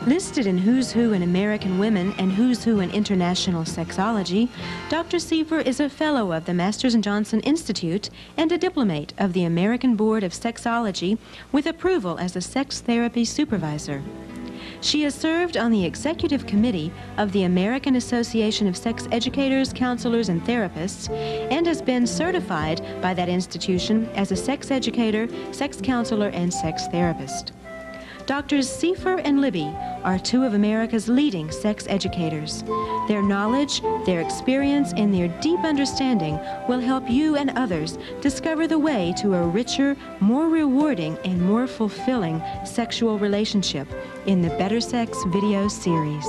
Listed in Who's Who in American Women and Who's Who in International Sexology, Dr. Seifer is a fellow of the Masters and Johnson Institute and a diplomate of the American Board of Sexology with approval as a sex therapy supervisor. She has served on the executive committee of the American Association of Sex Educators, Counselors, and Therapists and has been certified by that institution as a sex educator, sex counselor, and sex therapist. Doctors Seifer and Libby are two of America's leading sex educators. Their knowledge, their experience, and their deep understanding will help you and others discover the way to a richer, more rewarding, and more fulfilling sexual relationship in the Better Sex video series.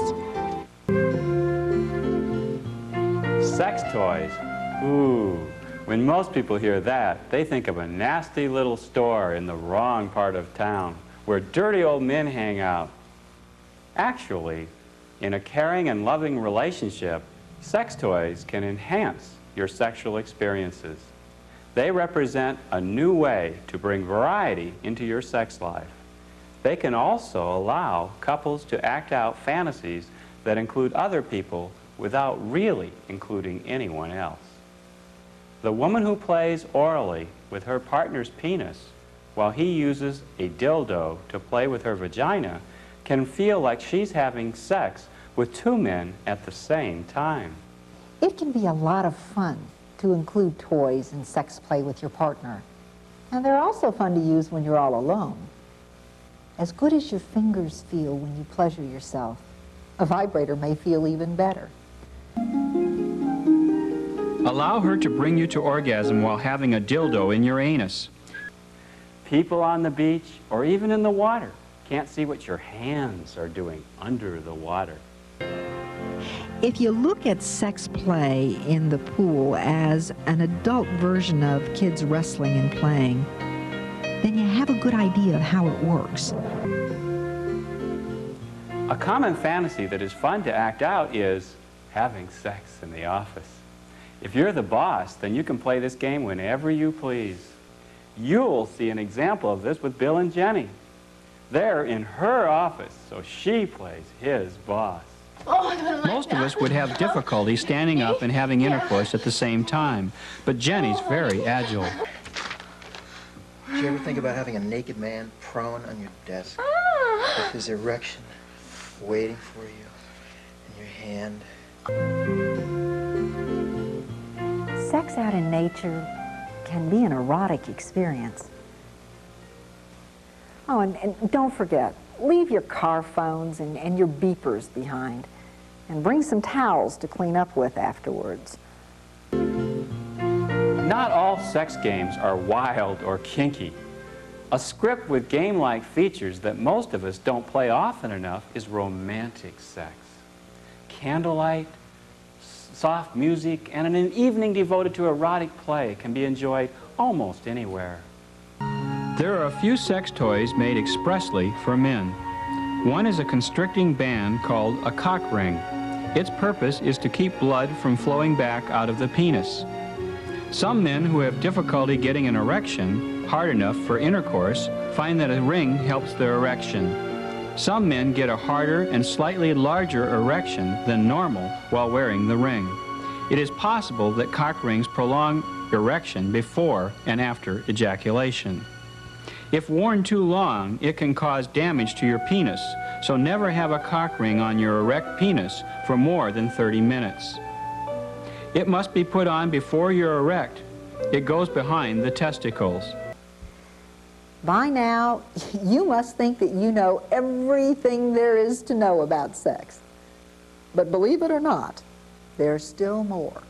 Sex toys. Ooh. When most people hear that, they think of a nasty little store in the wrong part of town where dirty old men hang out. Actually, in a caring and loving relationship, sex toys can enhance your sexual experiences. They represent a new way to bring variety into your sex life. They can also allow couples to act out fantasies that include other people without really including anyone else. The woman who plays orally with her partner's penis while he uses a dildo to play with her vagina can feel like she's having sex with two men at the same time. It can be a lot of fun to include toys and sex play with your partner. And they're also fun to use when you're all alone. As good as your fingers feel when you pleasure yourself, a vibrator may feel even better. Allow her to bring you to orgasm while having a dildo in your anus. People on the beach or even in the water can't see what your hands are doing under the water. If you look at sex play in the pool as an adult version of kids wrestling and playing, then you have a good idea of how it works. A common fantasy that is fun to act out is having sex in the office. If you're the boss, then you can play this game whenever you please. You'll see an example of this with Bill and Jenny. They're in her office, so she plays his boss. Most of us would have difficulty standing up and having intercourse at the same time, but Jenny's very agile. Did you ever think about having a naked man prone on your desk with his erection waiting for you in your hand? Sex out in nature can be an erotic experience. Oh, and don't forget, leave your car phones and your beepers behind, and bring some towels to clean up with afterwards. Not all sex games are wild or kinky. A script with game-like features that most of us don't play often enough is romantic sex. Candlelight, soft music, and an evening devoted to erotic play can be enjoyed almost anywhere. There are a few sex toys made expressly for men. One is a constricting band called a cock ring. Its purpose is to keep blood from flowing back out of the penis. Some men who have difficulty getting an erection hard enough for intercourse find that a ring helps their erection. Some men get a harder and slightly larger erection than normal while wearing the ring. It is possible that cock rings prolong erection before and after ejaculation. If worn too long, it can cause damage to your penis, so never have a cock ring on your erect penis for more than 30 minutes. It must be put on before you're erect. It goes behind the testicles. By now, you must think that you know everything there is to know about sex. But believe it or not, there's still more.